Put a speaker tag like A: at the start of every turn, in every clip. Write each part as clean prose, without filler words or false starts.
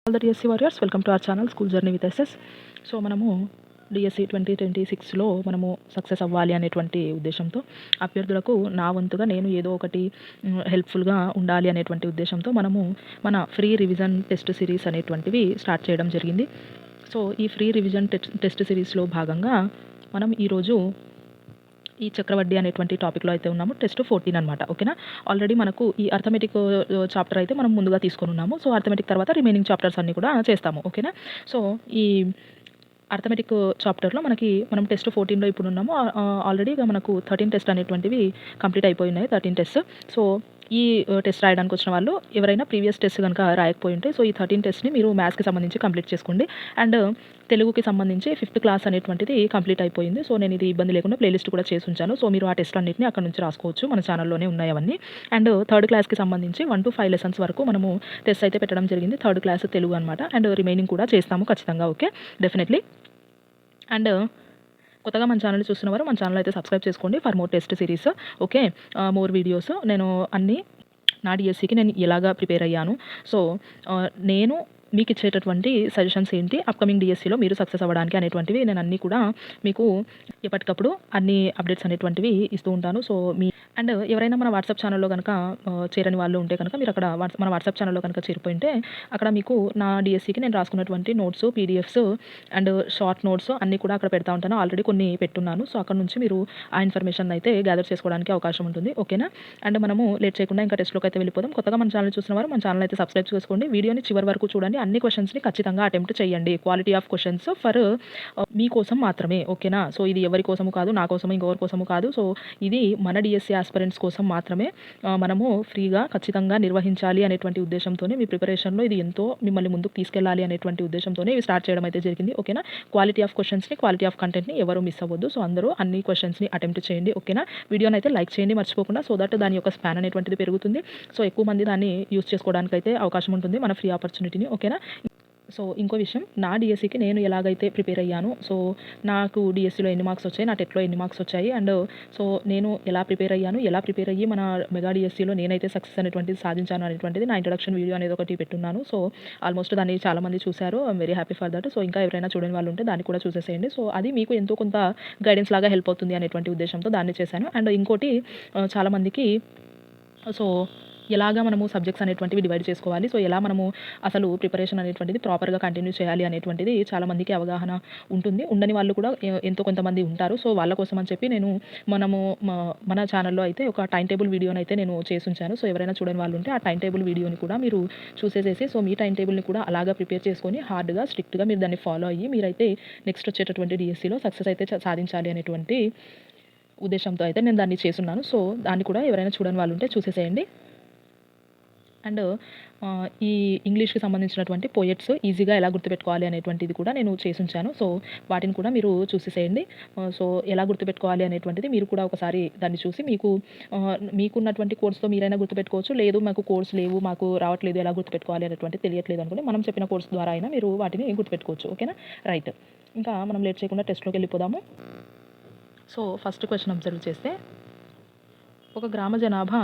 A: All the DSC warriors, welcome to our channel school journey with SS. So మనము DSC 2026లో మనము success అవ్వాలి అనేటువంటి ఉద్దేశంతో అభ్యర్థులకు నా వంతుగా నేను ఏదో ఒకటి హెల్ప్ఫుల్గా ఉండాలి అనేటువంటి ఉద్దేశంతో మనము మన ఫ్రీ రివిజన్ టెస్ట్ సిరీస్ అనేటువంటివి స్టార్ట్ చేయడం జరిగింది. సో ఈ ఫ్రీ రివిజన్ టెస్ట్ సిరీస్లో భాగంగా మనం ఈరోజు ఈ చక్రవడ్డీ అనేటువంటి టాపిక్లో అయితే ఉన్నాము. టెస్ట్ 14 అనమాట. ఓకేనా. ఆల్రెడీ మనకు ఈ అర్థమెటిక్ చాప్టర్ అయితే మనం ముందుగా తీసుకొని ఉన్నాము. సో అర్థమెటిక్ తర్వాత రిమైనింగ్ చాప్టర్స్ అన్నీ కూడా చేస్తాము. ఓకేనా. సో ఈ అర్థమెటిక్ చాప్టర్లో మనం టెస్ట్ 14లో ఇప్పుడు ఉన్నాము. ఆల్రెడీ మనకు 13 టెస్ట్ అనేటువంటివి కంప్లీట్ అయిపోయి ఉన్నాయి. 13 టెస్ట్. సో ఈ టెస్ట్ రాయడానికి వచ్చిన వాళ్ళు ఎవరైనా ప్రీవియస్ టెస్ట్ కనుక రాయకపోయి ఉంటే సో ఈ 13 టెస్ట్ని మీరు మ్యాథ్స్కి సంబంధించి కంప్లీట్ చేసుకోండి. అండ్ తెలుగుకి సంబంధించి 5th క్లాస్ అనేటువంటిది కంప్లీట్ అయిపోయింది. సో నేను ఇది ఇబ్బంది లేకుండా ప్లేలిస్ట్ కూడా చేసి ఉంచాను. సో మీరు ఆ టెస్ట్ అన్నింటినీ అక్కడ నుంచి రాసుకోవచ్చు. మన ఛానల్లోనే ఉన్నాయి అవన్నీ. అండ్ 3rd క్లాస్కి సంబంధించి 1 to 5 లెసన్స్ వరకు మనము టెస్ట్ అయితే పెట్టడం జరిగింది. 3rd క్లాస్ తెలుగు అనమాట. అండ్ రిమైనింగ్ కూడా చేస్తాము ఖచ్చితంగా. Okay, definitely. అండ్ కొత్తగా మన ఛానల్ చూస్తున్నవారు మన ఛానల్ అయితే సబ్స్క్రైబ్ చేసుకోండి for more test series. Okay, more videos. నేను అన్నీ నా డిఎస్సికి నేను ఎలాగా ప్రిపేర్ అయ్యాను, సో నేను మీకు ఇచ్చేటటువంటి సజెషన్స్ ఏంటి అప్కమింగ్ డిఎస్సిలో మీరు సక్సెస్ అవ్వడానికి అనేటువంటివి నేను అన్నీ కూడా మీకు ఎప్పటికప్పుడు అన్ని అప్డేట్స్ అనేటువంటివి ఇస్తూ ఉంటాను. సో అండ్ ఎవరైనా మన వాట్సాప్ ఛానల్లో కనుక చేరని వాళ్ళు ఉంటే కనుక మీరు అక్కడ మన వాట్సాప్ ఛానల్లో కనుక చేరిపోయింటే అక్కడ మీకు నా డిఎస్సికి నేను రాసుకున్నటువంటి notes, PDFs and short notes అన్నీ కూడా అక్కడ పెడతా ఉంటాను. ఆల్రెడీ కొన్ని పెట్టున్నాను. సో అక్కడ నుంచి మీరు ఆ ఇన్ఫర్మేషన్ అయితే గ్యాదర్ చేసుకోవడానికి అవకాశం ఉంటుంది. ఓకేనా. అండ్ మనము లేట్ చేయకుండా ఇంకా టెస్ట్లోకి అయితే వెళ్ళిపోదాం. కొత్తగా మన ఛానల్ చూసిన వారు మన ఛానల్ అయితే సబ్స్క్రైబ్ చేసుకోండి. వీడియోని చివరి వరకు చూడండి. అన్ని క్వశ్చన్స్ని ఖచ్చితంగా అటెంప్ట్ చేయండి. క్వాలిటీ ఆఫ్ క్వశ్చన్స్ ఫర్ మీకోసం మాత్రమే. ఓకేనా. సో ఇది ఎవరి కోసము కాదు, నా కోసము ఇంకొకరి కోసము కాదు. సో ఇది మన డిఎస్సి ఆస్పిరెంట్స్ కోసం మాత్రమే మనము ఫ్రీగా ఖచ్చితంగా నిర్వహించాలి అనేటువంటి ఉద్దేశంతోనే మీ ప్రిపరేషన్లో ఇది ఎంతో మిమ్మల్ని ముందుకు తీసుకెళ్ళాలి అనేటువంటి ఉద్దేశంతోనే ఇవి స్టార్ట్ చేయడం అయితే జరిగింది. ఓకేనా. క్వాలిటీ ఆఫ్ క్వశ్చన్స్ని, క్వాలిటీ ఆఫ్ కంటెంట్ని ఎవరు మిస్ అవ్వద్దు. సో అందరూ అన్ని క్వశ్చన్స్ని అటెంప్ట్ చేయండి. ఓకేనా. వీడియోని అయితే లైక్ చేయండి మర్చిపోకుండా. సో దట్ దాని యొక్క స్పాన్ అనేటువంటిది పెరుగుతుంది. సో ఎక్కువ మంది దాన్ని యూస్ చేసుకోవడానికి అయితే అవకాశం ఉంటుంది మన ఫ్రీ ఆపర్చునిటీని. ఓకేనా. సో ఇంకో విషయం, నా డిఎస్సికి నేను ఎలాగైతే ప్రిపేర్ అయ్యాను, సో నాకు డిఎస్సిలో ఎన్ని మార్క్స్ వచ్చాయి, నా టెట్లో ఎన్ని మార్క్స్ వచ్చాయి, అండ్ సో నేను ఎలా ప్రిపేర్ అయ్యాను, ఎలా ప్రిపేర్ అయ్యి మన మెగా డిఎస్సిలో నేనైతే సక్సెస్ అనేటువంటిది సాధించాను అనేటువంటిది నా ఇంట్రడక్షన్ వీడియో అనేది ఒకటి పెట్టున్నాను. సో ఆల్మోస్ట్ దాన్ని చాలామంది చూశారు. I'm very happy for that. So ఇంకా ఎవరైనా చూడని వాళ్ళు ఉంటే దాన్ని కూడా చూసేసేయండి. సో అది మీకు ఎంతో కొంత గైడెన్స్ లాగా హెల్ప్ అవుతుంది అనేటువంటి ఉద్దేశంతో దాన్ని చేశాను. అండ్ ఇంకోటి, చాలామందికి సో ఎలాగా మనము సబ్జెక్ట్స్ అనేటువంటివి డివైడ్ చేసుకోవాలి, సో ఎలా మనము అసలు ప్రిపరేషన్ అనేటువంటిది ప్రాపర్గా కంటిన్యూ చేయాలి అనేటువంటిది చాలామందికి అవగాహన ఉంటుంది. ఉండని వాళ్ళు కూడా ఎంతో కొంతమంది ఉంటారు. సో వాళ్ళ కోసం అని చెప్పి నేను మన ఛానల్లో అయితే ఒక టైం టేబుల్ వీడియోని అయితే నేను చేసి ఉంచాను. సో ఎవరైనా చూడని వాళ్ళు ఉంటే ఆ టైం టేబుల్ వీడియోని కూడా మీరు చూసేసేసి సో మీ టైం టేబుల్ని కూడా అలాగా ప్రిపేర్ చేసుకొని హార్డ్గా స్ట్రిక్ట్గా మీరు దాన్ని ఫాలో అయ్యి మీరైతే నెక్స్ట్ వచ్చేటటువంటి డిఎస్సిలో సక్సెస్ అయితే సాధించాలి అనేటువంటి ఉద్దేశంతో అయితే నేను దాన్ని చేస్తున్నాను. సో దాన్ని కూడా ఎవరైనా చూడని వాళ్ళు ఉంటే చూసేసేయండి. అండ్ ఈ ఇంగ్లీష్కి సంబంధించినటువంటి పోయెట్స్ ఈజీగా ఎలా గుర్తుపెట్టుకోవాలి అనేటువంటిది కూడా నేను చేసి ఉంచాను. సో వాటిని కూడా మీరు చూసేసేయండి. సో ఎలా గుర్తుపెట్టుకోవాలి అనేటువంటిది మీరు కూడా ఒకసారి దాన్ని చూసి మీకున్నటువంటి కోర్స్తో మీరైనా గుర్తుపెట్టుకోవచ్చు. లేదు మాకు కోర్స్ లేవు, మాకు రావట్లేదు, ఎలా గుర్తుపెట్టుకోవాలి అనేటువంటిది తెలియట్లేదు అనుకోండి, మనం చెప్పిన కోర్స్ ద్వారా అయినా మీరు వాటిని గుర్తుపెట్టుకోవచ్చు. ఓకేనా. రైట్. ఇంకా మనం లేట్ చేయకుండా టెస్ట్లోకి వెళ్ళిపోదాము. సో ఫస్ట్ క్వశ్చన్ అబ్జర్వ్ చేస్తే, ఒక గ్రామ జనాభా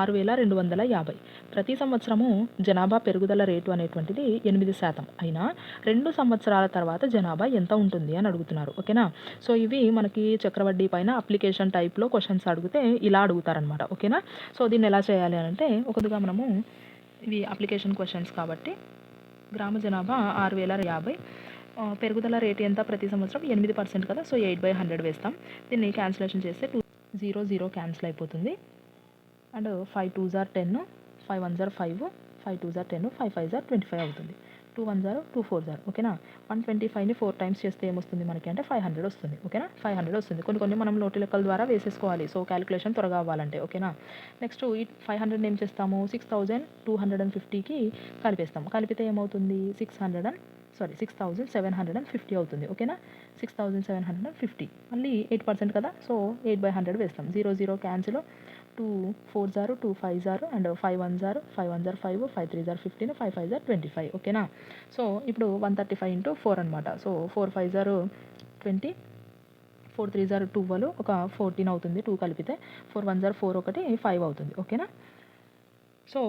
A: 6250. ప్రతి సంవత్సరము జనాభా పెరుగుదల రేటు అనేటువంటిది 8% అయినా 2 సంవత్సరాల తర్వాత జనాభా ఎంత ఉంటుంది అని అడుగుతున్నారు. ఓకేనా. సో ఇవి మనకి చక్రవడ్డీ పైన అప్లికేషన్ టైప్లో క్వశ్చన్స్ అడిగితే ఇలా అడుగుతారనమాట. ఓకేనా. సో దీన్ని ఎలా చేయాలి అని అంటే, ఒకటిగా మనము ఇవి అప్లికేషన్ క్వశ్చన్స్ కాబట్టి గ్రామ జనాభా 6050, పెరుగుదల రేటు ఎంత ప్రతి సంవత్సరం 8% కదా. సో 8/100 వేస్తాం. దీన్ని క్యాన్సిలేషన్ చేస్తే 0 క్యాన్సిల్ అయిపోతుంది. And 5 2s are 10, 5 1s are 5, 5 2s are 10, 5 5s are 25 అవుతుంది. 2 1s are 2 4s are. ఓకేనా. 125ని 4 టైమ్స్ చేస్తే ఏమొస్తుంది మనకి అంటే 500 వస్తుంది. ఓకేనా. 500 వస్తుంది. కొన్ని మనం లోటు లెక్కల ద్వారా వేసేసుకోవాలి. సో క్యాలిక్యులేషన్ త్వరగా అవ్వాలంటే. ఓకేనా. నెక్స్ట్ ఈ 500 ఏం చేస్తాము, 6250కి కలిపేస్తాము. కలిపితే ఏమవుతుంది, 6750 అవుతుంది. ఓకేనా. 6750 మళ్ళీ 8% కదా. సో 8/100 వేస్తాం. 0 cancel. 2 4s are 2 5s are and 5 1s are 5 1s are 5, 5 3s are 15, 5 5s are 25. ఓకేనా. సో ఇప్పుడు 135 into 4 అనమాట. So 4 5s are 20, 4 3s are 12, ఒక 14 అవుతుంది 2 కలిపితే. 4 1s are 4, ఒకటి 5 అవుతుంది. ఓకేనా. సో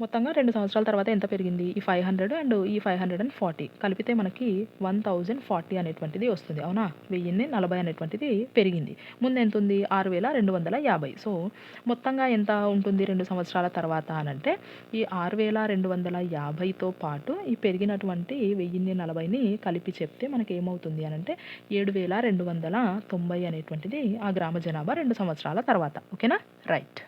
A: మొత్తంగా 2 సంవత్సరాల తర్వాత ఎంత పెరిగింది? ఈ 500 అండ్ ఈ 540 కలిపితే మనకి 1040 అనేటువంటిది వస్తుంది. అవునా? 1040 అనేటువంటిది పెరిగింది. ముందెంతుంది? 6250. సో, మొత్తంగా ఎంత ఉంటుంది 2 సంవత్సరాల తర్వాత అనంటే, ఈ 6250తో పాటు ఈ పెరిగినటువంటి 1040ని కలిపి చెప్తే మనకేమవుతుంది అనంటే 7290 అనేటువంటిది ఆ గ్రామ జనాభా 2 సంవత్సరాల తర్వాత. ఓకేనా? Right.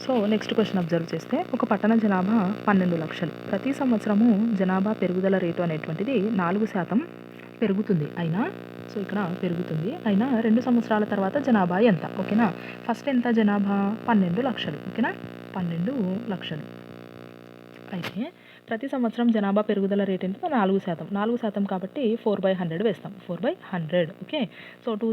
A: So next question observe చేస్తే ఒక పట్టణ జనాభా 12 లక్షలు. ప్రతి సంవత్సరము జనాభా పెరుగుదల రేటు అనేటువంటిది 4% పెరుగుతుంది. అయినా సో ఇక్కడ పెరుగుతుంది. అయినా 2 సంవత్సరాల తర్వాత జనాభా ఎంత? ఓకేనా? ఫస్ట్ ఎంత జనాభా? 12 లక్షలు. ఓకేనా? 12 లక్షలు. అయితే ప్రతి సంవత్సరం జనాభా పెరుగుదల రేట్ ఎంత? 4%. 4% కాబట్టి 4/100 వేస్తాం. 4/100. ఓకే. సో 2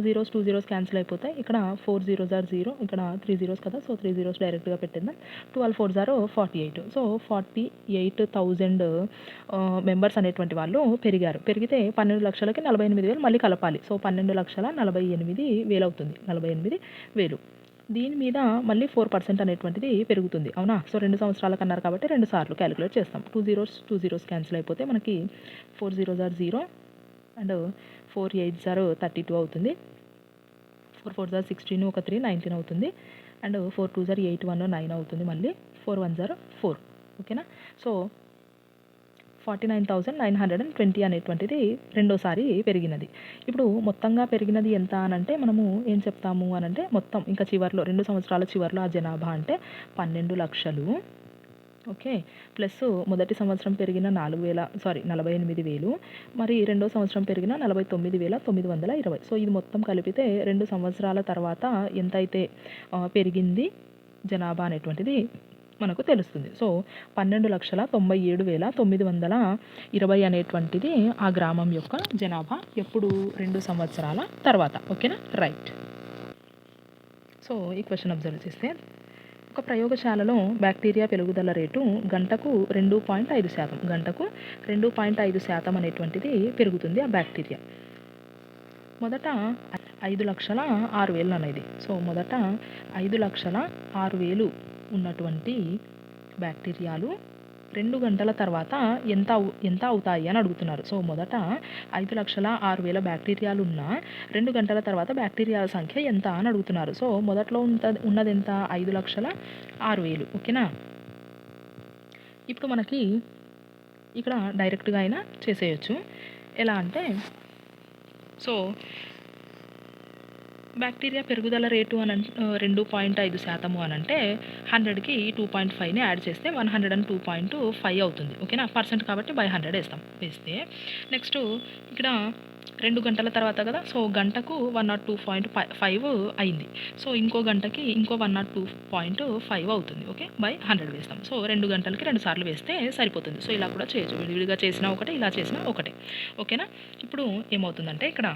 A: zeros క్యాన్సిల్ అయిపోతాయి. ఇక్కడ 4 zeros are 0. ఇక్కడ 3 zeros కదా! సో 3 zeros డైరెక్ట్‌గా పెట్టేద్దాం. 12 4s are 48. సో 48,000 మెంబర్స్ అనేటువంటి వాళ్ళు పెరిగారు. పెరిగితే 12 లక్షలకి 48,000 మళ్ళీ కలపాలి. సో 12,48,000 అవుతుంది. 48,000. దీని మీద మళ్ళీ 4% అనేటువంటిది పెరుగుతుంది. అవునా? సో 2 సంవత్సరాలకు అన్నారు కాబట్టి 2 సార్లు క్యాలిక్యులేట్ చేస్తాం. 2 zeros క్యాన్సిల్ అయిపోతే మనకి 4 zeros are 0 and 4 8s are 32 అవుతుంది. 4 4s are 16, ఒక 3 19 అవుతుంది. అండ్ 4 2s are 8 1 9 అవుతుంది. మళ్ళీ 4 1s are 4. ఓకేనా? సో 49,920 అనేటువంటిది రెండోసారి పెరిగినది. ఇప్పుడు మొత్తంగా పెరిగినది ఎంత అనంటే మనము ఏం చెప్తాము అనంటే మొత్తం ఇంకా చివర్లో 2 సంవత్సరాల చివర్లో ఆ జనాభా అంటే 12 లక్షలు. ఓకే. ప్లస్ మొదటి సంవత్సరం పెరిగిన 48,000 మరి రెండో సంవత్సరం పెరిగిన 49,920. సో ఇది మొత్తం కలిపితే 2 సంవత్సరాల తర్వాత ఎంతైతే పెరిగింది జనాభా అనేటువంటిది మనకు తెలుస్తుంది. సో 12,97,920 అనేటువంటిది ఆ గ్రామం యొక్క జనాభా ఎప్పుడు? 2 సంవత్సరాల తర్వాత. ఓకేనా? రైట్. సో ఈ క్వశ్చన్ అబ్జర్వ్ చేస్తే ఒక ప్రయోగశాలలో బ్యాక్టీరియా పెరుగుదల రేటు గంటకు 2.5%. గంటకు 2.5% అనేటువంటిది పెరుగుతుంది ఆ బ్యాక్టీరియా. మొదట 5,06,000 అనేది. సో మొదట 5,06,000 ఉన్నటువంటి బ్యాక్టీరియాలు 2 గంటల తర్వాత ఎంత అవుతాయి అని అడుగుతున్నారు. సో మొదట 5,06,000 బ్యాక్టీరియాలు ఉన్న 2 గంటల తర్వాత బ్యాక్టీరియాల సంఖ్య ఎంత అని అడుగుతున్నారు. సో మొదట్లో ఉన్నది ఎంత? 5,06,000. ఓకేనా? ఇప్పుడు మనకి ఇక్కడ డైరెక్ట్‌గా అయినా చేసేయొచ్చు. ఎలా అంటే సో బ్యాక్టీరియా పెరుగుదల రేటు 2.5% అనంటే 100కి 2.5ని యాడ్ చేస్తే 102.5 అవుతుంది. ఓకేనా? పర్సెంట్ కాబట్టి బై 100 వేస్తాం. వేస్తే నెక్స్ట్ ఇక్కడ 2 గంటల తర్వాత కదా! సో గంటకు 102.5 అయింది. సో ఇంకో గంటకి ఇంకో 102.5 అవుతుంది. ఓకే. బై 100 వేస్తాం. సో 2 గంటలకి 2 సార్లు వేస్తే సరిపోతుంది. సో ఇలా కూడా చేయొచ్చు. విడివిడిగా చేసినా ఒకటే, ఇలా చేసినా ఒకటే. ఓకేనా? ఇప్పుడు ఏమవుతుందంటే ఇక్కడ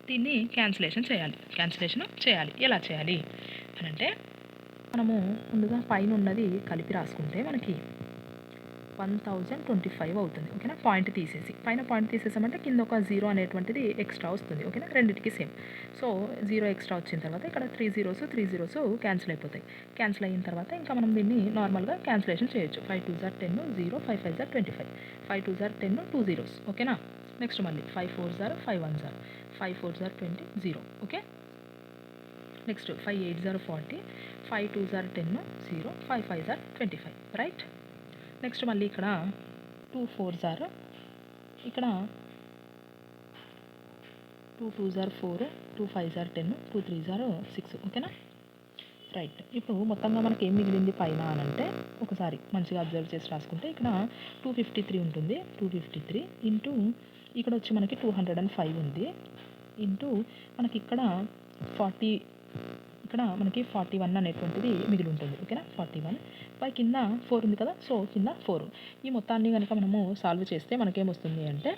A: దీన్ని క్యాన్సిలేషన్ చేయాలి. ఎలా చేయాలి అనంటే మనము ముందుగా పైన ఉన్నది కలిపి రాసుకుంటే మనకి 1025 అవుతుంది. ఓకేనా? పాయింట్ తీసేసి పైన పాయింట్ తీసేసామంటే కింద ఒక 0 అనేటువంటిది ఎక్స్ట్రా వస్తుంది. ఓకేనా? రెండిటికి సేమ్. సో 0 ఎక్స్ట్రా వచ్చిన తర్వాత ఇక్కడ 3 zeros క్యాన్సిల్ అయిపోతాయి. క్యాన్సిల్ అయిన తర్వాత ఇంకా మనం దీన్ని నార్మల్గా క్యాన్సిలేషన్ చేయొచ్చు. 5 2s are 10, 0, 5 5s are 25. 5 2s are 10, 2 zeros. ఓకేనా? నెక్స్ట్ మళ్ళీ 5 4s are 5 1s are 5 4s are 20, 0. Okay. Next 5 8s are 40, 5 2s are 10, 0, 5 5s are 25. Right. Next మళ్ళీ ఇక్కడ 2 4s are ఇక్కడ 2 2s are 4, 2 5s are 10, 2 3s are 6. ఓకేనా? Right. ఇప్పుడు మొత్తంగా మనకి ఏం మిగిలింది పైన అనంటే ఒకసారి మంచిగా అబ్జర్వ్ చేసి రాసుకుంటే ఇక్కడ 253 ఉంటుంది. 253 ఇంటూ ఇక్కడ వచ్చి మనకి 205 ఉంది. ఇంటూ మనకి ఇక్కడ 41 అనేటువంటిది మిగిలి ఉంటుంది. ఓకేనా? 41 పై కింద 4 ఉంది కదా! సో కింద 4. ఈ మొత్తాన్ని కనుక మనము సాల్వ్ చేస్తే మనకేమొస్తుంది అంటే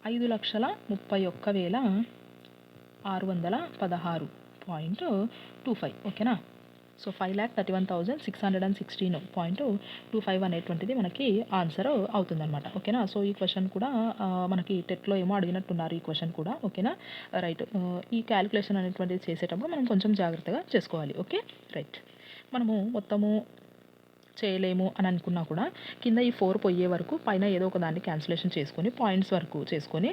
A: 5,31,616.25. ఓకేనా? సో 5,31,616.25 అనేటువంటిది మనకి ఆన్సర్ అవుతుందన్నమాట. ఓకేనా. సో ఈ క్వశ్చన్ కూడా మనకి టెట్లో ఏమో అడిగినట్టున్నారు ఈ క్వశ్చన్ కూడా. ఓకేనా. రైట్. ఈ క్యాలిక్యులేషన్ అనేటువంటిది చేసేటప్పుడు మనం కొంచెం జాగ్రత్తగా చేసుకోవాలి. ఓకే. రైట్. మనము మొత్తము చేయలేము అని అనుకున్నా కూడా కింద ఈ 4 పోయే వరకు పైన ఏదో ఒక దాన్ని క్యాన్సిలేషన్ చేసుకొని పాయింట్స్ వరకు చేసుకొని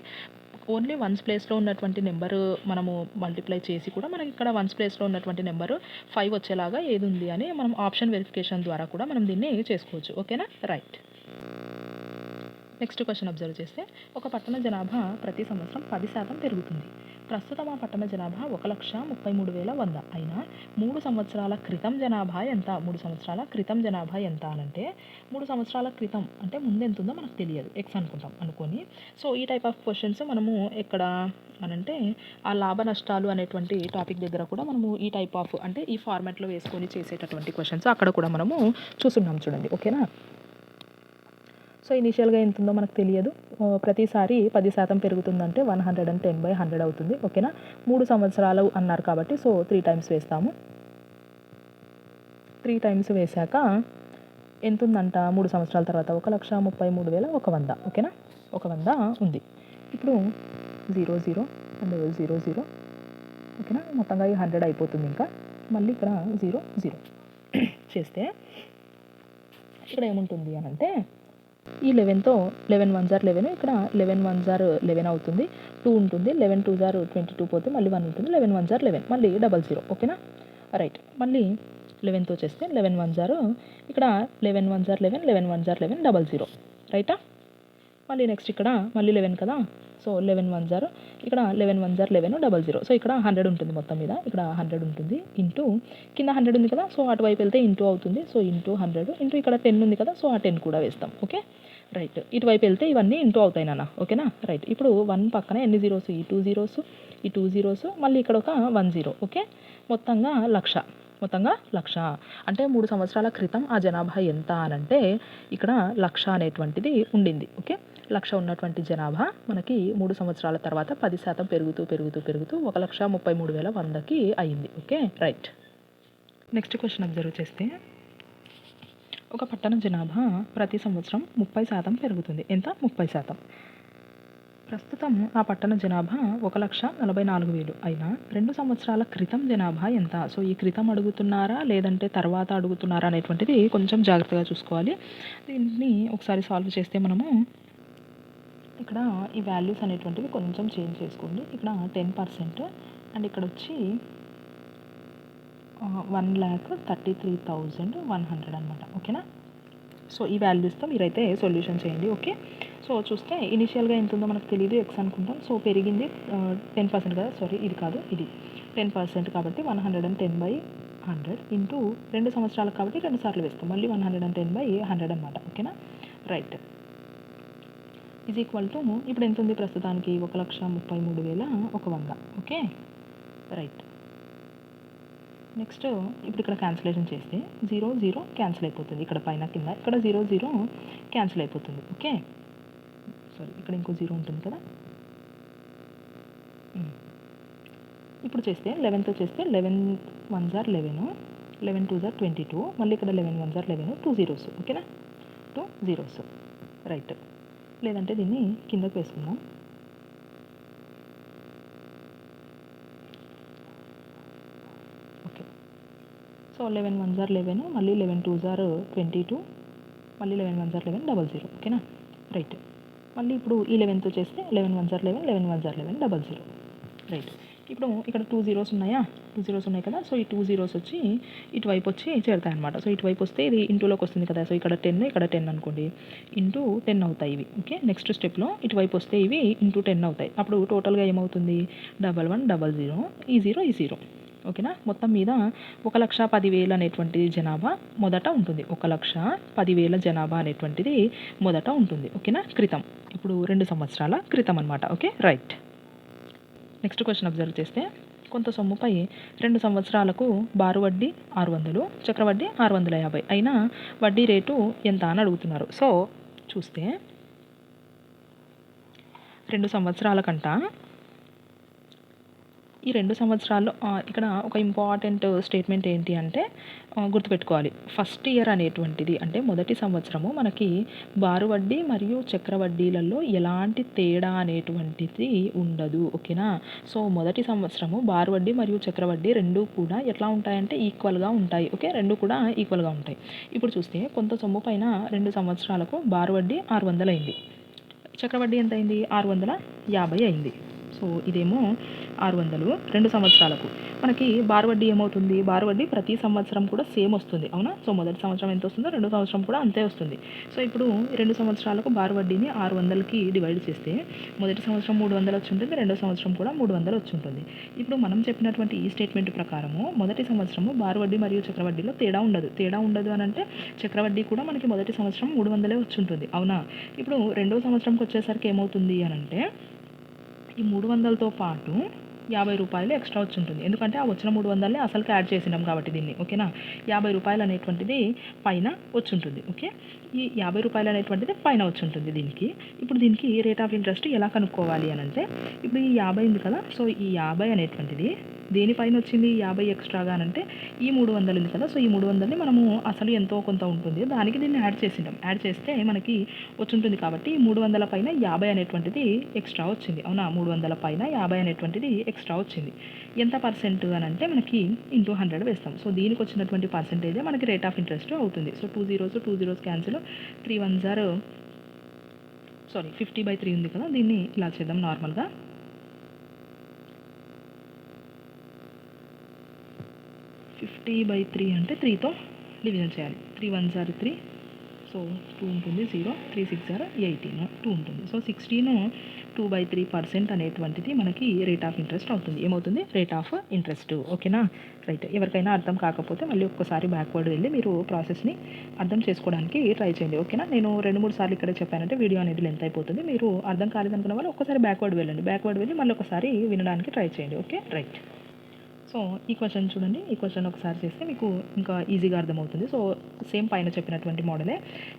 A: ఓన్లీ వన్స్ ప్లేస్లో ఉన్నటువంటి నెంబరు మనము మల్టిప్లై చేసి కూడా మనకి ఇక్కడ వన్స్ ప్లేస్లో ఉన్నటువంటి నెంబరు 5 వచ్చేలాగా ఏది ఉంది అని మనం ఆప్షన్ వెరిఫికేషన్ ద్వారా కూడా మనం దీన్ని చేసుకోవచ్చు. ఓకేనా. రైట్. నెక్స్ట్ క్వశ్చన్ అబ్జర్వ్ చేస్తే ఒక పట్టణ జనాభా ప్రతి సంవత్సరం 10% పెరుగుతుంది. ప్రస్తుతం ఆ పట్టణ జనాభా 1,33,100 అయినా 3 సంవత్సరాల క్రితం జనాభా ఎంత? 3 సంవత్సరాల క్రితం జనాభా ఎంత అనంటే 3 సంవత్సరాల క్రితం అంటే ముందు ఎంత ఉందో మనకు తెలియదు, ఎక్స్ అనుకుంటాం అనుకొని. సో ఈ టైప్ ఆఫ్ క్వశ్చన్స్ మనము ఎక్కడ అనంటే ఆ లాభ నష్టాలు అనేటువంటి టాపిక్ దగ్గర కూడా మనము ఈ టైప్ ఆఫ్ అంటే ఈ ఫార్మాట్లో వేసుకొని చేసేటటువంటి క్వశ్చన్స్ అక్కడ కూడా మనము చూస్తున్నాం చూడండి. ఓకేనా. సో ఇనీషియల్గా ఎంత ఉందో మనకు తెలియదు. ప్రతిసారి 10% పెరుగుతుందంటే 110/100 అవుతుంది. ఓకేనా. 3 సంవత్సరాలు అన్నారు కాబట్టి సో 3 టైమ్స్ వేస్తాము. 3 టైమ్స్ వేశాక ఎంత ఉందంట 3 సంవత్సరాల తర్వాత 1,33,100. ఓకేనా. 100 ఉంది. ఇప్పుడు 0 0 అండ్ 0 0. ఓకేనా. మొత్తంగా ఈ 100 అయిపోతుంది. ఇంకా మళ్ళీ ఇక్కడ 0 0 చేస్తే ఇక్కడ ఏముంటుంది అని అంటే ఈ 11తో 11 1 జార్ 11 ఇక్కడ 11 1 జార్ 11 అవుతుంది. 2 ఉంటుంది. 11 2 జార్ 22 పోతే మళ్ళీ 1 ఉంటుంది. 11 1 జార్ 11 మళ్ళీ 00. ఓకేనా. రైట్. మళ్ళీ 11తో చేస్తే 11 1 జార్ ఇక్కడ 11 1 జార్ 11 11 1 జార్ 11 00. రైటా. మళ్ళీ నెక్స్ట్ ఇక్కడ మళ్ళీ 11 కదా. సో 11 1 జార్ ఇక్కడ 11 1 జార్ 11 00. సో ఇక్కడ 100 ఉంటుంది మొత్తం మీద. ఇక్కడ 100 ఉంటుంది. ఇంటూ కింద 100 ఉంది కదా. సో అటువైపు వెళ్తే ఇంటూ అవుతుంది. సో ఇంటూ 100 ఇంటూ ఇక్కడ 10 ఉంది కదా. సో ఆ 10 కూడా వేస్తాం. ఓకే. రైట్. ఇటువైపు వెళ్తే ఇవన్నీ ఇంటూ అవుతాయి నాన్న. ఓకేనా. రైట్. ఇప్పుడు 1 పక్కన ఎన్ని జీరోస్? ఈ 2 జీరోస్, ఈ 2 జీరోస్, మళ్ళీ ఇక్కడ ఒక 1 జీరో. ఓకే. మొత్తంగా 1,00,000 అంటే 3 సంవత్సరాల క్రితం ఆ జనాభా ఎంత అనంటే ఇక్కడ 1,00,000 అనేటువంటిది ఉండింది. ఓకే. 1,00,000 ఉన్నటువంటి జనాభా మనకి 3 సంవత్సరాల తర్వాత 10% పెరుగుతూ 1,33,100కి అయింది. Okay. Right. Next question observe చేస్తే ఒక పట్టణ జనాభా ప్రతి సంవత్సరం 30% పెరుగుతుంది. ఎంత? 30%. ప్రస్తుతం ఆ పట్టణ జనాభా 1,44,000 అయినా 2 సంవత్సరాల క్రితం జనాభా ఎంత? సో ఈ క్రితం అడుగుతున్నారా లేదంటే తర్వాత అడుగుతున్నారా అనేటువంటిది కొంచెం జాగ్రత్తగా చూసుకోవాలి. దీన్ని ఒకసారి సాల్వ్ చేస్తే మనము ఇక్కడ ఈ వాల్యూస్ అనేటువంటివి కొంచెం చేంజ్ చేసుకోండి. ఇక్కడ 10% అండ్ ఇక్కడ వచ్చి 1,33,100 అనమాట. ఓకేనా. సో ఈ వాల్యూస్తో మీరైతే సొల్యూషన్ చేయండి. ఓకే. సో చూస్తే ఇనిషియల్గా ఎంత ఉందో మనకు తెలియదు, ఎక్స్ అనుకుంటాం. సో పెరిగింది 10% కదా. సారీ ఇది కాదు, ఇది 10% కాబట్టి 110/100 ఇంటూ 2 సంవత్సరాలకు కాబట్టి 2 సార్లు వేస్తాం. మళ్ళీ 110/100 అనమాట. ఓకేనా. రైట్. ఈజ్ ఈక్వల్ టు ఇప్పుడు ఎంత ఉంది ప్రస్తుతానికి 1,33,100. ఓకే. రైట్. నెక్స్ట్ ఇప్పుడు ఇక్కడ క్యాన్సిలేషన్ చేస్తే 0 0 క్యాన్సిల్ అయిపోతుంది. ఇక్కడ పైన కింద ఇక్కడ 0 0 క్యాన్సిల్ అయిపోతుంది. ఓకే. సారీ ఇక్కడ ఇంకో 0 ఉంటుంది కదా. ఇప్పుడు చేస్తే 11తో చేస్తే 11 1 జార్ 11 11 2 జార్ 22 మళ్ళీ ఇక్కడ 11 1 జార్ 11 2 జీరోస్. ఓకేనా. 2 జీరోస్. రైట్. లేదంటే దీన్ని కిందకు వేసుకుందాం. ఓకే. సో 11 1 జార్ 11 మళ్ళీ 11 2 జార్ 22 మళ్ళీ 11 1 జార్ 11 00. ఓకేనా. రైట్. మళ్ళీ ఇప్పుడు ఈ 11తో చేస్తే 11 1 జార్ 11 11 1 జార్ 11 00. రైట్. ఇప్పుడు ఇక్కడ 2 జీరోస్ ఉన్నాయా. 2 జీరోస్ ఉన్నాయి కదా. సో ఈ 2 జీరోస్ వచ్చి ఇటువైపు వచ్చి చేరుతాయి అనమాట. సో ఇటువైపు వస్తే ఇది ఇంటూలోకి వస్తుంది కదా. సో ఇక్కడ 10 ఇక్కడ 10 అనుకోండి. ఇంటూ 10 అవుతాయి ఇవి. ఓకే. నెక్స్ట్ స్టెప్లో ఇటువైపు వస్తే ఇవి ఇంటూ 10 అవుతాయి. అప్పుడు టోటల్గా ఏమవుతుంది 1100 ఈ 0 ఓకేనా. మొత్తం మీద 1,10,000 అనేటువంటి జనాభా మొదట ఉంటుంది. 1,10,000 జనాభా అనేటువంటిది మొదట ఉంటుంది. ఓకేనా. క్రితం ఇప్పుడు 2 సంవత్సరాల క్రితం అనమాట. Okay. Right. Next question observe చేస్తే కొంత సొమ్ముపై 2 సంవత్సరాలకు బారు వడ్డీ 600 చక్రవడ్డీ 650 అయినా వడ్డీ రేటు ఎంత అని అడుగుతున్నారు. సో చూస్తే 2 సంవత్సరాల కంట ఈ 2 సంవత్సరాల్లో ఇక్కడ ఒక ఇంపార్టెంట్ స్టేట్మెంట్ ఏంటి అంటే గుర్తుపెట్టుకోవాలి. ఫస్ట్ ఇయర్ అనేటువంటిది అంటే మొదటి సంవత్సరము మనకి బారు వడ్డీ మరియు చక్రవడ్డీలలో ఎలాంటి తేడా అనేటువంటిది ఉండదు. ఓకేనా? సో, మొదటి సంవత్సరము బారు వడ్డీ మరియు చక్రవడ్డీ 2 కూడా ఎట్లా ఉంటాయంటే ఈక్వల్‌గా ఉంటాయి. ఓకే. 2 కూడా ఈక్వల్‌గా ఉంటాయి. ఇప్పుడు చూస్తే కొంత సొమ్ము పైన 2 సంవత్సరాలకు బారు వడ్డీ 600 అయింది. చక్రవడ్డీ ఎంత అయింది? 650 అయింది. సో, ఇదేమో 600 2 సంవత్సరాలకు. మనకి బారు వడ్డీ ఏమవుతుంది? బారు వడ్డీ ప్రతి సంవత్సరం కూడా సేమ్ వస్తుంది. అవునా? సో, మొదటి సంవత్సరం ఎంత వస్తుందో రెండో సంవత్సరం కూడా అంతే వస్తుంది. సో, ఇప్పుడు 2 సంవత్సరాలకు బారు వడ్డీని 600కి డివైడ్ చేస్తే మొదటి సంవత్సరం 300 వచ్చుంటుంది. రెండో సంవత్సరం కూడా 300 వచ్చుంటుంది. ఇప్పుడు మనం చెప్పినటువంటి ఈ స్టేట్మెంట్ ప్రకారము మొదటి సంవత్సరము బారు వడ్డీ మరియు చక్రవడ్డీలో తేడా ఉండదు. తేడా ఉండదు అనంటే చక్రవడ్డీ కూడా మనకి మొదటి సంవత్సరం 300 వచ్చుంటుంది. అవునా? ఇప్పుడు రెండో సంవత్సరంకి వచ్చేసరికి ఏమవుతుంది అనంటే ఈ 300తో పాటు రూ. 50 ఎక్స్ట్రా వచ్చుంటుంది. ఎందుకంటే ఆ వచ్చిన 300ని అసలుకి యాడ్ చేసినాం కాబట్టి దీన్ని. ఓకేనా? రూ. 50 అనేటువంటిది పైన వచ్చుంటుంది. ఓకే. ఈ రూ. 50 అనేటువంటిది పైన వచ్చుంటుంది దీనికి. ఇప్పుడు దీనికి రేట్ ఆఫ్ ఇంట్రెస్ట్ ఎలా కనుక్కోవాలి అనంటే ఇప్పుడు ఈ 50 ఉంది కదా! సో, ఈ 50 అనేటువంటిది దేనిపైన వచ్చింది 50 ఎక్స్ట్రాగా అనంటే ఈ 300 ఉంది కదా! సో, ఈ 300ని మనము అసలు ఎంతో కొంత ఉంటుంది. దానికి దీన్ని యాడ్ చేసింటాం. యాడ్ చేస్తే మనకి వచ్చుంటుంది కాబట్టి 300 పైన 50 అనేటువంటిది ఎక్స్ట్రా వచ్చింది. అవునా? 300 పైన 50 అనేటువంటిది ఎక్స్ట్రా వచ్చింది. ఎంత పర్సెంట్ అనంటే మనకి ఇంటూ 100 వేస్తాం. సో, దీనికి వచ్చినటువంటి పర్సెంటేజే మనకి రేట్ ఆఫ్ ఇంట్రెస్ట్ అవుతుంది. So, 2 zeros cancel 3 ones are 50/3 ఉంది కదా! దీన్ని ఇలా చేద్దాం నార్మల్‌గా. 50/3 అంటే 3తో డివిజన్ చేయాలి. 3 ones are 3. సో, 2 ఉంటుంది 0. 3 6 are 18. 2 ఉంటుంది. సో, 16 2/3% అనేటువంటిది మనకి రేట్ ఆఫ్ ఇంట్రెస్ట్ అవుతుంది. ఏమవుతుంది? Rate of interest. ఓకేనా? రైట్. ఎవరికైనా అర్థం కాకపోతే మళ్ళీ ఒక్కసారి బ్యాక్వర్డ్ వెళ్ళి మీరు ప్రాసెస్‌ని అర్థం చేసుకోవడానికి ట్రై చేయండి. ఓకేనా? నేను 2, 3 సార్లు ఇక్కడే చెప్పానంటే వీడియో అనేది లెంత్ అయిపోతుంది. మీరు అర్థం కాలేదనుకున్న వాళ్ళు ఒక్కసారి బ్యాక్వర్డ్ వెళ్ళండి. బ్యాక్వర్డ్ వెళ్ళి మళ్ళీ ఒకసారి వినడానికి ట్రై చేయండి. ఓకే. రైట్. సో, ఈ క్వెషన్ చూడండి. ఈ క్వెషన్ ఒకసారి చేస్తే మీకు ఇంకా ఈజీగా అర్థమవుతుంది. సో, సేమ్ పైన చెప్పినటువంటి మోడలే.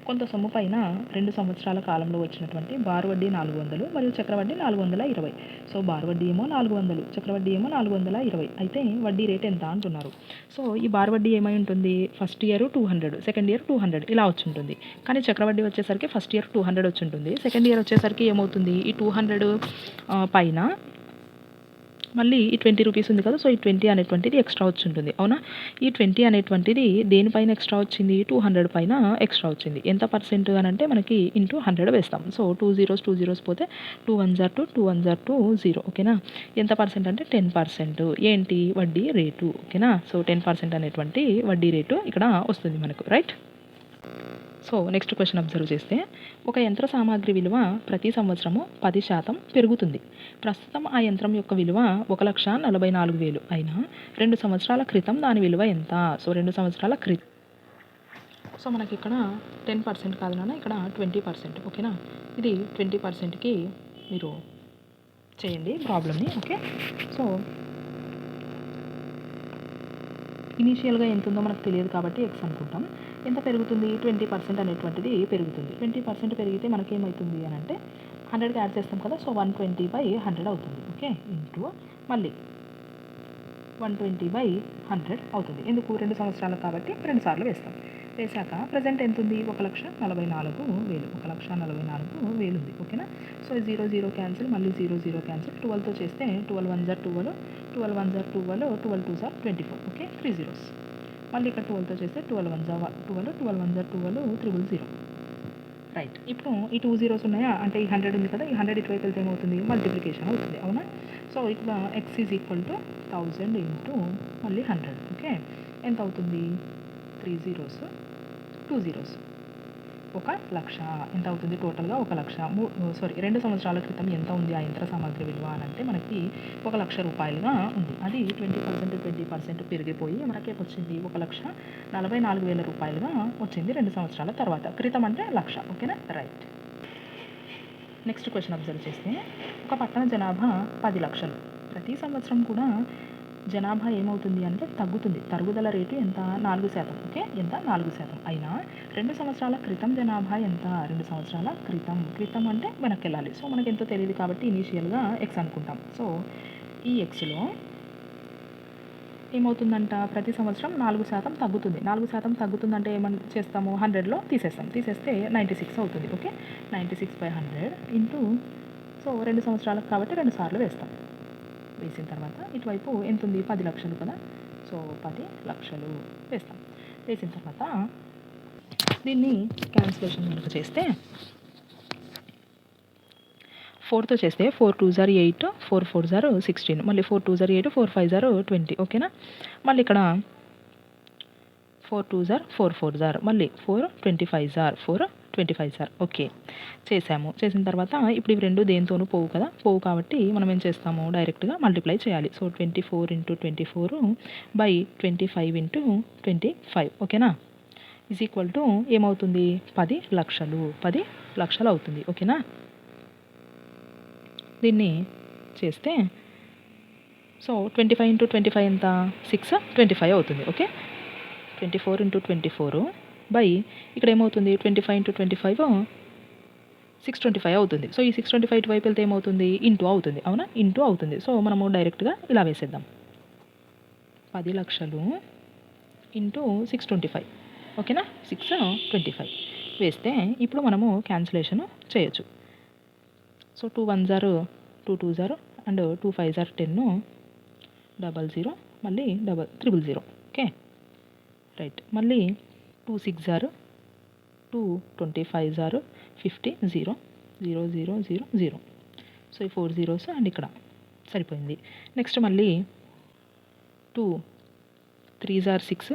A: కొంత సొమ్ము పైన 2 సంవత్సరాల కాలంలో వచ్చినటువంటి బారు వడ్డీ 400 మరియు చక్రవడ్డీ 420. సో, బారు వడ్డీ ఏమో 400, చక్రవడ్డీ ఏమో 420. అయితే వడ్డీ రేట్ ఎంత అంటున్నారు. సో, ఈ బారు వడ్డీ ఏమై ఉంటుంది? ఫస్ట్ ఇయర్ 200, సెకండ్ ఇయర్ 200 ఇలా వచ్చుంటుంది. కానీ చక్రవడ్డీ వచ్చేసరికి ఫస్ట్ ఇయర్ 200 వచ్చుంటుంది. సెకండ్ ఇయర్ వచ్చేసరికి ఏమవుతుంది? ఈ 200 పైన మళ్ళీ ఈ 20 రూపీస్ ఉంది కదా! సో, ఈ 20 అనేటువంటిది ఎక్స్ట్రా వచ్చుంటుంది. అవునా? ఈ 20 అనేటువంటిది దేనిపైన ఎక్స్ట్రా వచ్చింది? 200 పైన ఎక్స్ట్రా వచ్చింది. ఎంత పర్సెంట్ అనంటే మనకి ఇంటూ 100 వేస్తాం. సో, 2 zeros పోతే 2 ones are 2, 2 ones are 2, 0. ఓకేనా? ఎంత పర్సెంట్ అంటే 10%. ఏంటి? వడ్డీ రేటు. ఓకేనా? సో, 10% అనేటువంటి వడ్డీ రేటు ఇక్కడ వస్తుంది మనకు. Right? So, next question observe చేస్తే ఒక యంత్ర సామాగ్రి విలువ ప్రతి సంవత్సరము 10% పెరుగుతుంది. ప్రస్తుతం ఆ యంత్రం యొక్క విలువ 1,44,000 అయినా 2 సంవత్సరాల క్రితం దాని విలువ ఎంత? సో, 2 సంవత్సరాల క్రితం. సో, మనకి ఇక్కడ 10% కాదు నాన్న, ఇక్కడ 20%. ఓకేనా? ఇది 20%కి మీరు చేయండి ప్రాబ్లమ్‌ని. ఓకే. సో, ఇనీషియల్‌గా ఎంత ఉందో మనకు తెలియదు కాబట్టి ఎక్స్ అనుకుంటాం. ఎంత పెరుగుతుంది? 20% అనేటువంటిది పెరుగుతుంది. 20% పెరిగితే మనకేమవుతుంది అనంటే 100కి యాడ్ చేస్తాం కదా! సో, 120/100 అవుతుంది. ఓకే. ఇంటూ మళ్ళీ 120/100 అవుతుంది. ఎందుకు? 2 సంవత్సరాలు కాబట్టి 2 సార్లు వేస్తాం. వేశాక ప్రెజెంట్ ఎంత ఉంది? 1,44,000. 1,44,000 ఉంది. ఓకేనా? సో, 0 క్యాన్సిల్, మళ్ళీ 0 క్యాన్సిల్. 12తో చేస్తే 12 ones are 12, 12 ones are 12, 12 twos are 24. Okay. 3 zeros. మళ్ళీ ఇక్కడ 12తో చేస్తే 12 ones are 12, 12 ones are 12, 000. Right. ఇప్పుడు ఈ 2 zeros ఉన్నాయా? అంటే ఈ 100 ఉంది కదా! ఈ 100 ఇటువైపు వెళ్తే ఏమవుతుంది? మల్టిప్లికేషన్ అవుతుంది. అవునా? సో, ఇక్కడ x is equal to 1000 into మళ్ళీ 100. ఓకే. ఎంత అవుతుంది? 3 zeros, 2 zeros. 1,00,000. ఎంత అవుతుంది టోటల్‌గా? 1,00,000. 2 సంవత్సరాల క్రితం ఎంత ఉంది ఆ యంత్ర సామాగ్రి విలువ అనంటే మనకి రూ. 1,00,000 ఉంది. అది 20% పెరిగిపోయి మనకేమొచ్చింది? 1,44,000 వచ్చింది 2 సంవత్సరాల తర్వాత. క్రితం అంటే 1,00,000. ఓకేనా? రైట్. నెక్స్ట్ క్వెషన్ అబ్జర్వ్ చేస్తే ఒక పట్టణ జనాభా 10 లక్షలు. ప్రతి సంవత్సరం కూడా జనాభా ఏమవుతుంది అంటే తగ్గుతుంది. తరుగుదల రేటు ఎంత? 4%. ఓకే. ఎంత? 4%. అయినా 2 సంవత్సరాల క్రితం జనాభా ఎంత? 2 సంవత్సరాల క్రితం. క్రితం అంటే వెనక్కెళ్ళాలి. సో, మనకెంతో తెలియదు కాబట్టి ఇనీషియల్‌గా ఎక్స్ అనుకుంటాం. సో, ఈ ఎక్స్‌లో ఏమవుతుందంట, ప్రతి సంవత్సరం 4% తగ్గుతుంది. 4% తగ్గుతుందంటే ఏమని చేస్తాము, 100లో తీసేస్తాం. తీసేస్తే 96 అవుతుంది. ఓకే, 96/100 ఇంటూ, సో 2 సంవత్సరాలకు కాబట్టి 2 సార్లు వేస్తాం. వేసిన తర్వాత ఇటువైపు ఎంత ఉంది, 10 లక్షలు కదా, సో 10 లక్షలు వేస్తాం. వేసిన తర్వాత దీన్ని క్యాన్సిలేషన్ కనుక చేస్తే 4తో చేస్తే 4 2 జార్ 8, 4 4 జార్ 16, మళ్ళీ 4 2 జార్ 8, 4 5 జార్ 20. ఓకేనా, మళ్ళీ ఇక్కడ 4 2 జార్ 4 4 జార్, మళ్ళీ 4 25 జార్ 4 25 జార్. ఓకే, చేసాము. చేసిన తర్వాత ఇప్పుడు ఇవి రెండు దేనితోనూ పోవు కదా, పోవు కాబట్టి మనం ఏం చేస్తాము, డైరెక్ట్గా మల్టిప్లై చేయాలి. సో 24 × 24/25 × 25. ఓకేనా, ఈజ్ ఈక్వల్ టు ఏమవుతుంది, 10 లక్షలు. 10 లక్షలు అవుతుంది. ఓకేనా, దీన్ని చేస్తే సో 25 × 25 ఎంత, 625 అవుతుంది. ఓకే, 24 × 24 బై ఇక్కడ ఏమవుతుంది, 25 × 25 625 అవుతుంది. సో ఈ 625 ఇటువైపు వెళ్తే ఏమవుతుంది, ఇంటూ అవుతుంది. అవునా, ఇంటూ అవుతుంది. సో మనము డైరెక్ట్గా ఇలా వేసేద్దాం, 10 లక్షలు ఇంటూ 625. ఓకేనా, 625 వేస్తే ఇప్పుడు మనము క్యాన్సిలేషన్ చేయొచ్చు. సో 2 1 జార్ 2 2 జార్ అండ్ 2 5 జార్ 10, 00 మళ్ళీ 000. Okay, right. మళ్ళీ 2 6 జార్ 2 25 జార్ 50, 0 0 0 0 0. సో ఈ 4 zeros అండ్ ఇక్కడ సరిపోయింది. నెక్స్ట్ మళ్ళీ 2 3 జార్ 6,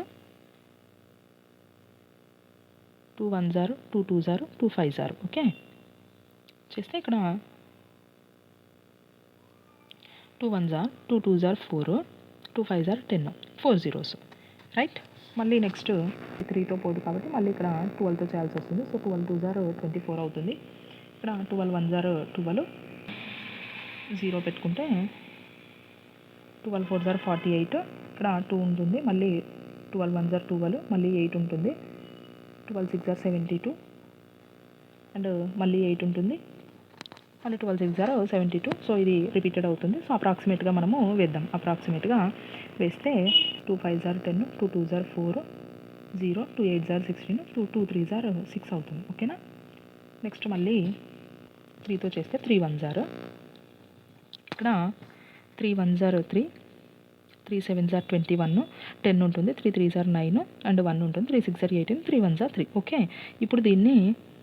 A: 2 1 జార్ 2 2 జార్ 2 5 జార్. ఓకే, చేస్తే ఇక్కడ 2 1 జార్ 2 2 జార్ 4, 2 5 జార్ 10, 4 zeros. రైట్. మళ్ళీ నెక్స్ట్ 3తో పోదు కాబట్టి మళ్ళీ ఇక్కడ 12తో చేయాల్సి వస్తుంది. సో 12 2 జార్ 24 అవుతుంది. ఇక్కడ 12 1 జార్ 12, 0 పెట్టుకుంటే 12 4 జార్ 48, ఇక్కడ 2 ఉంటుంది. మళ్ళీ 12 1 జార్ 12, మళ్ళీ 8 ఉంటుంది. 12 6 జార్ 72 అండ్ మళ్ళీ 8 ఉంటుంది. మళ్ళీ 12 6 జార్ 72. సో ఇది రిపీటెడ్ అవుతుంది. సో అప్రాక్సిమేట్గా మనము వేద్దాం. అప్రాక్సిమేట్గా వేస్తే 2 5 జార్ 10, 2 2 జార్ 4, 0 2 8 జార్ 16, 2 2 3 జార్ 6 అవుతుంది. ఓకేనా, నెక్స్ట్ మళ్ళీ 3తో చేస్తే 3 1 జార్, ఇక్కడ 3 1 జార్ 3, 3 7 జార్ 21, 10 ఉంటుంది. 3 3 జార్ 9 అండ్ 1 ఉంటుంది. 3 6 జార్ 18, 3 1 జార్ 3. ఓకే, ఇప్పుడు దీన్ని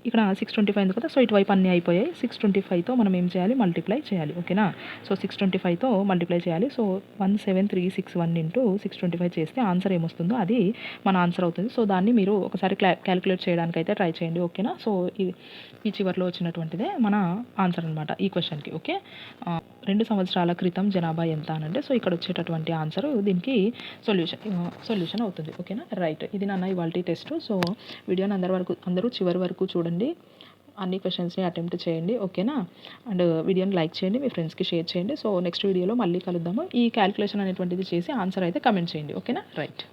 A: ఇక్కడ 625 ఉంది కదా, సో ఇటువైపు అన్నీ అయిపోయాయి. 625తో మనం ఏం చేయాలి, మల్టిప్లై చేయాలి. ఓకేనా, సో 625తో మల్టిప్లై చేయాలి. సో 17361 ఇంటూ 625 చేస్తే ఆన్సర్ ఏమొస్తుందో అది మన ఆన్సర్ అవుతుంది. సో దాన్ని మీరు ఒకసారి క్యాలిక్యులేట్ చేయడానికి అయితే ట్రై చేయండి. ఓకేనా, సో ఈ చివరిలో వచ్చినటువంటిదే మన ఆన్సర్ అనమాట ఈ క్వశ్చన్కి. ఓకే, 2 సంవత్సరాల క్రితం జనాభా ఎంత అనంటే, సో ఇక్కడ వచ్చేటటువంటి ఆన్సర్ దీనికి సొల్యూషన్ అవుతుంది. ఓకేనా, రైట్. ఇది నాన్న ఇవాళ టెస్ట్. సో వీడియోని అందరూ చివరి వరకు చూడండి, అన్ని క్వశ్చన్స్ని అటెంప్ట్ చేయండి. ఓకేనా, అండ్ వీడియోని లైక్ చేయండి, మీ ఫ్రెండ్స్కి షేర్ చేయండి. సో నెక్స్ట్ వీడియోలో మళ్ళీ కలుద్దాము. ఈ క్యాలిక్యులేషన్ అనేటువంటిది చేసి ఆన్సర్ అయితే కమెంట్ చేయండి. ఓకేనా, రైట్.